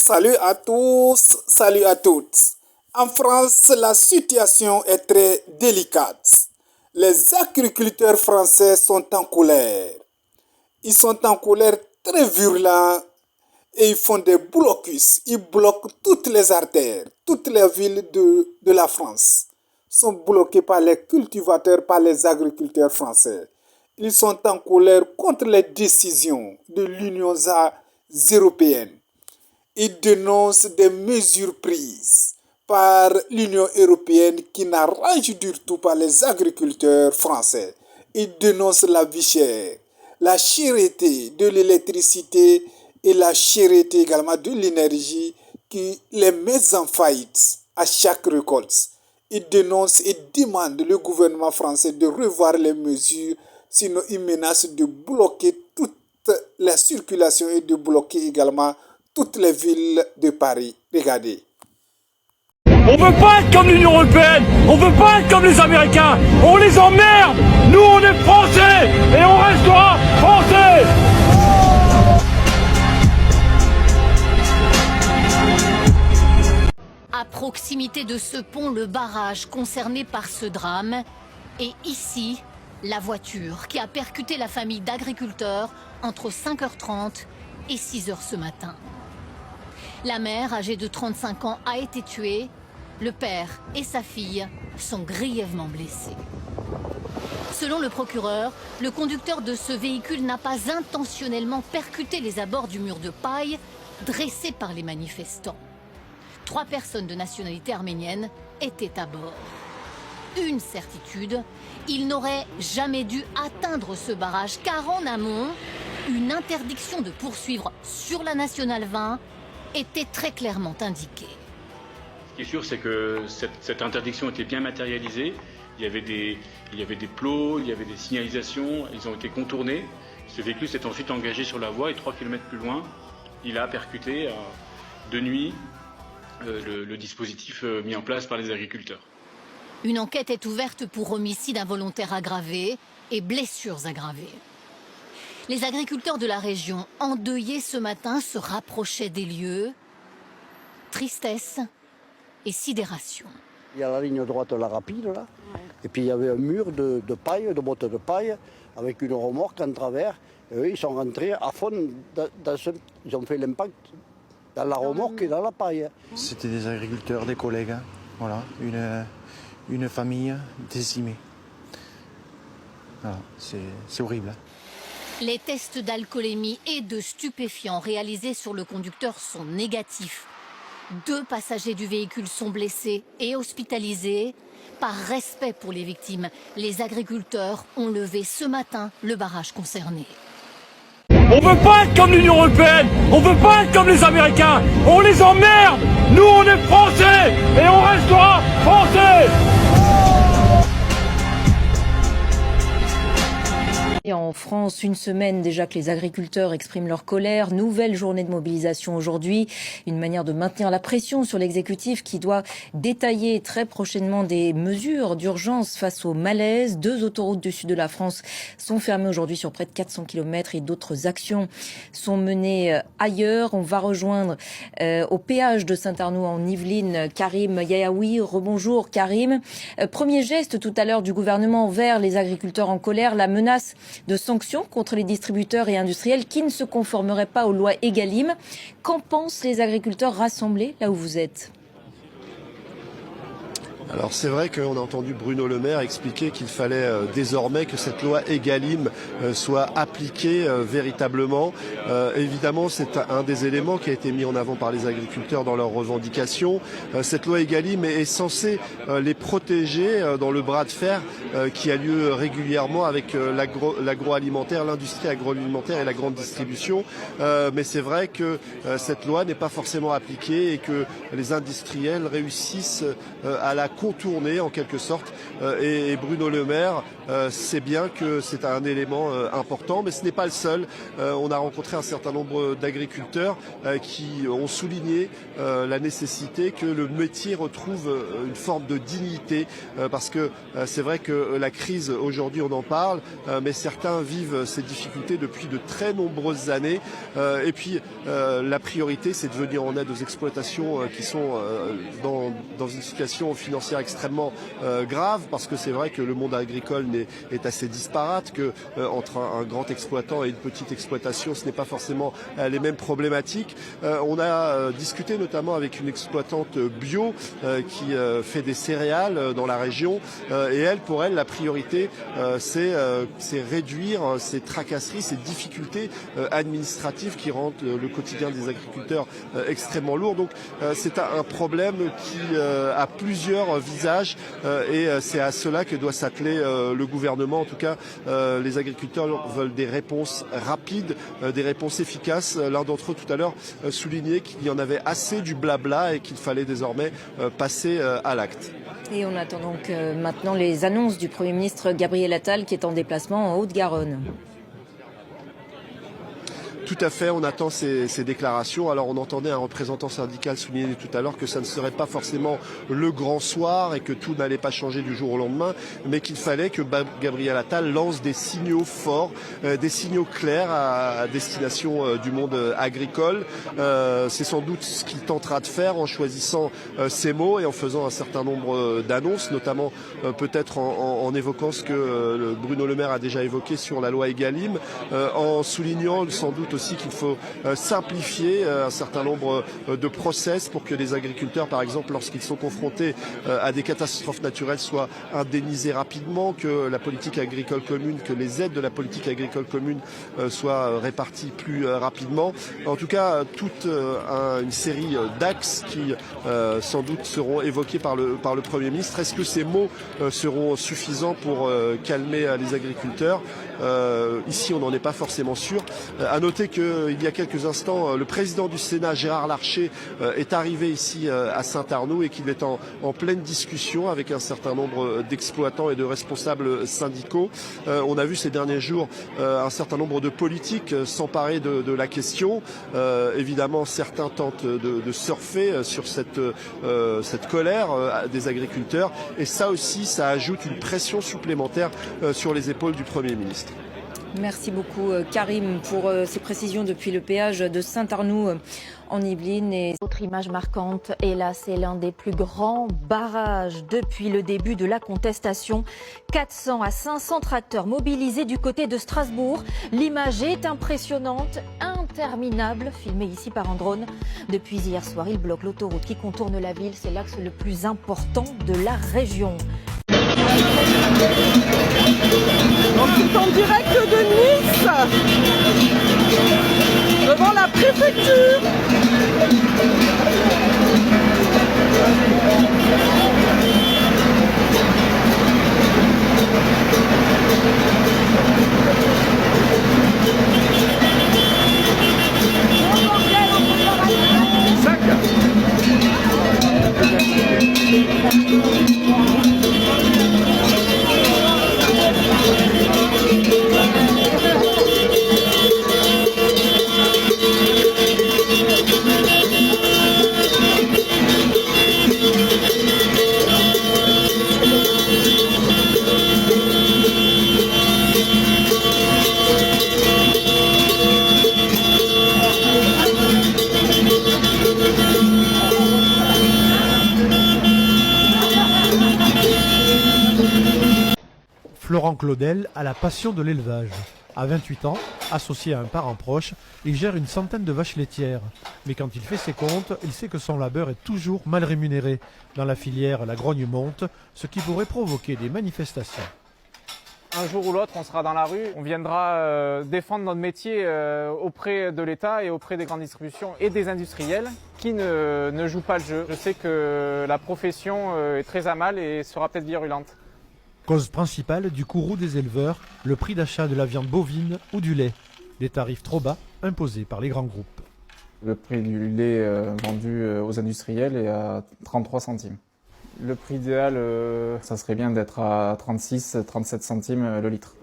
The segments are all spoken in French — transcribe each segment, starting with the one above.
Salut à tous, salut à toutes. En France, la situation est très délicate. Les agriculteurs français sont en colère. Ils sont en colère très virulents et ils font des blocus. Ils bloquent toutes les artères, toutes les villes de la France sont bloquées par les cultivateurs, par les agriculteurs français. Ils sont en colère contre les décisions de l'Union européenne. Ils dénoncent des mesures prises par l'Union européenne qui n'arrangent du tout pas les agriculteurs français. Ils dénoncent la vie chère, la cherté de l'électricité et la cherté également de l'énergie qui les met en faillite à chaque récolte. Ils dénoncent et demandent le gouvernement français de revoir les mesures, sinon ils menacent de bloquer toute la circulation et de bloquer également toutes les villes de Paris. Regardez. On veut pas être comme l'Union Européenne, on veut pas être comme les Américains, on les emmerde. Nous on est français et on restera français. À proximité de ce pont, le barrage concerné par ce drame. Et ici, la voiture qui a percuté la famille d'agriculteurs entre 5h30 et 6h ce matin. La mère, âgée de 35 ans, a été tuée. Le père et sa fille sont grièvement blessés. Selon le procureur, le conducteur de ce véhicule n'a pas intentionnellement percuté les abords du mur de paille dressé par les manifestants. 3 personnes de nationalité arménienne étaient à bord. Une certitude, ils n'auraient jamais dû atteindre ce barrage car en amont, une interdiction de poursuivre sur la nationale 20 était très clairement indiquée. Ce qui est sûr, c'est que cette interdiction était bien matérialisée. Il y avait des plots, il y avait des signalisations, ils ont été contournés. Ce véhicule s'est ensuite engagé sur la voie et 3 km plus loin, il a percuté de nuit le dispositif mis en place par les agriculteurs. Une enquête est ouverte pour homicide involontaire aggravé et blessures aggravées. Les agriculteurs de la région, endeuillés ce matin, se rapprochaient des lieux. Tristesse et sidération. Il y a la ligne droite de la rapide, là. Ouais. Et puis il y avait un mur de paille, de bottes de paille, avec une remorque en travers. Et eux, ils sont rentrés à fond ils ont fait l'impact dans la remorque et dans la paille. C'était des agriculteurs, des collègues. Hein. Voilà, une famille décimée. Voilà, c'est horrible. Hein. Les tests d'alcoolémie et de stupéfiants réalisés sur le conducteur sont négatifs. 2 passagers du véhicule sont blessés et hospitalisés. Par respect pour les victimes, les agriculteurs ont levé ce matin le barrage concerné. On veut pas être comme l'Union Européenne, on veut pas être comme les Américains, on les emmerde. Nous on est français et on restera français. Et en France, une semaine déjà que les agriculteurs expriment leur colère. Nouvelle journée de mobilisation aujourd'hui. Une manière de maintenir la pression sur l'exécutif qui doit détailler très prochainement des mesures d'urgence face au malaise. 2 autoroutes du sud de la France sont fermées aujourd'hui sur près de 400 km et d'autres actions sont menées ailleurs. On va rejoindre au péage de Saint-Arnoux en Yvelines Karim Yayaoui. Rebonjour Karim. Premier geste tout à l'heure du gouvernement envers les agriculteurs en colère, la menace de sanctions contre les distributeurs et industriels qui ne se conformeraient pas aux lois Egalim. Qu'en pensent les agriculteurs rassemblés là où vous êtes ? Alors c'est vrai qu'on a entendu Bruno Le Maire expliquer qu'il fallait désormais que cette loi Egalim soit appliquée véritablement. Évidemment, c'est un des éléments qui a été mis en avant par les agriculteurs dans leurs revendications. Cette loi Egalim est censée les protéger dans le bras de fer qui a lieu régulièrement avec l'agroalimentaire, l'industrie agroalimentaire et la grande distribution. Mais c'est vrai que cette loi n'est pas forcément appliquée et que les industriels réussissent à la contourner en quelque sorte et Bruno Le Maire c'est bien que c'est un élément important, mais ce n'est pas le seul. On a rencontré un certain nombre d'agriculteurs qui ont souligné la nécessité que le métier retrouve une forme de dignité, parce que c'est vrai que la crise aujourd'hui on en parle, mais certains vivent ces difficultés depuis de très nombreuses années, et puis la priorité c'est de venir en aide aux exploitations qui sont dans une situation financière extrêmement grave, parce que c'est vrai que le monde agricole est assez disparate, que entre un grand exploitant et une petite exploitation ce n'est pas forcément les mêmes problématiques. On a discuté notamment avec une exploitante bio qui fait des céréales dans la région, et elle, pour elle, la priorité c'est réduire ces tracasseries, ces difficultés administratives qui rendent le quotidien des agriculteurs extrêmement lourd. Donc c'est un problème qui a plusieurs visages, et c'est à cela que doit s'atteler le gouvernement. En tout cas, les agriculteurs veulent des réponses rapides, des réponses efficaces. L'un d'entre eux tout à l'heure soulignait qu'il y en avait assez du blabla et qu'il fallait désormais passer à l'acte. Et on attend donc maintenant les annonces du Premier ministre Gabriel Attal qui est en déplacement en Haute-Garonne. Tout à fait, on attend ces déclarations. Alors on entendait un représentant syndical souligner tout à l'heure que ça ne serait pas forcément le grand soir et que tout n'allait pas changer du jour au lendemain, mais qu'il fallait que Gabriel Attal lance des signaux forts, des signaux clairs à destination du monde agricole. C'est sans doute ce qu'il tentera de faire en choisissant ces mots et en faisant un certain nombre d'annonces, notamment peut-être en évoquant ce que Bruno Le Maire a déjà évoqué sur la loi Egalim, en soulignant sans doute aussi qu'il faut simplifier un certain nombre de process pour que les agriculteurs, par exemple, lorsqu'ils sont confrontés à des catastrophes naturelles, soient indemnisés rapidement, que la politique agricole commune, que les aides de la politique agricole commune soient réparties plus rapidement. En tout cas, toute une série d'axes qui sans doute seront évoqués par le Premier ministre. Est-ce que ces mots seront suffisants pour calmer les agriculteurs ? Ici, on n'en est pas forcément sûr. À noter qu'il y a quelques instants, le président du Sénat, Gérard Larcher, est arrivé ici à Saint-Arnoult et qu'il est en pleine discussion avec un certain nombre d'exploitants et de responsables syndicaux. On a vu ces derniers jours un certain nombre de politiques s'emparer de la question. Évidemment, certains tentent de surfer sur cette colère des agriculteurs. Et ça aussi, ça ajoute une pression supplémentaire sur les épaules du Premier ministre. Merci beaucoup Karim pour ces précisions depuis le péage de Saint-Arnoult en Yvelines. Et autre image marquante, et là c'est l'un des plus grands barrages depuis le début de la contestation. 400 à 500 tracteurs mobilisés du côté de Strasbourg. L'image est impressionnante, interminable, filmée ici par un drone. Depuis hier soir, il bloque l'autoroute qui contourne la ville. C'est l'axe le plus important de la région. Donc c'est en direct de Nice, devant la préfecture. Florent Claudel a la passion de l'élevage. À 28 ans, associé à un parent proche, il gère une centaine de vaches laitières. Mais quand il fait ses comptes, il sait que son labeur est toujours mal rémunéré. Dans la filière, la grogne monte, ce qui pourrait provoquer des manifestations. Un jour ou l'autre, on sera dans la rue, on viendra défendre notre métier auprès de l'État et auprès des grandes distributions et des industriels qui ne jouent pas le jeu. Je sais que la profession est très à mal et sera peut-être virulente. Cause principale du courroux des éleveurs, le prix d'achat de la viande bovine ou du lait. Des tarifs trop bas imposés par les grands groupes. Le prix du lait vendu aux industriels est à 33 centimes. Le prix idéal, ça serait bien d'être à 36-37 centimes le litre.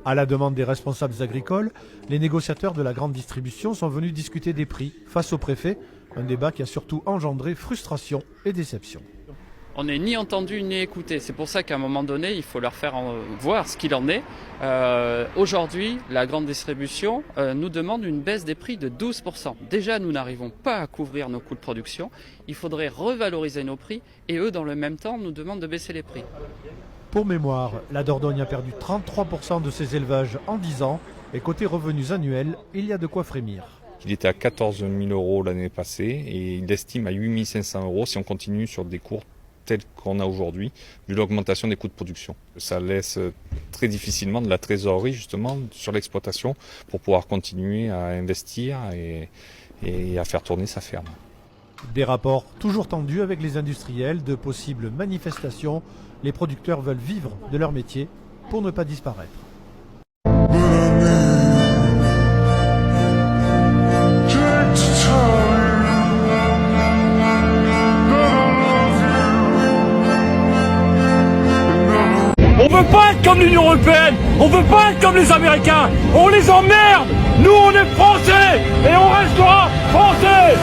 À la demande des responsables agricoles, les négociateurs de la grande distribution sont venus discuter des prix face au préfet, un débat qui a surtout engendré frustration et déception. On n'est ni entendu ni écouté. C'est pour ça qu'à un moment donné, il faut leur faire voir ce qu'il en est. Aujourd'hui, la grande distribution nous demande une baisse des prix de 12%. Déjà, nous n'arrivons pas à couvrir nos coûts de production. Il faudrait revaloriser nos prix et eux, dans le même temps, nous demandent de baisser les prix. Pour mémoire, la Dordogne a perdu 33% de ses élevages en 10 ans et côté revenus annuels, il y a de quoi frémir. Il était à 14 000 € l'année passée et il estime à 8 500 € si on continue sur des cours tels qu'on a aujourd'hui, vu l'augmentation des coûts de production. Ça laisse très difficilement de la trésorerie justement sur l'exploitation pour pouvoir continuer à investir et à faire tourner sa ferme. Des rapports toujours tendus avec les industriels, de possibles manifestations. Les producteurs veulent vivre de leur métier pour ne pas disparaître. On veut pas être comme l'Union Européenne, on veut pas être comme les Américains, on les emmerde. Nous on est français et on restera français.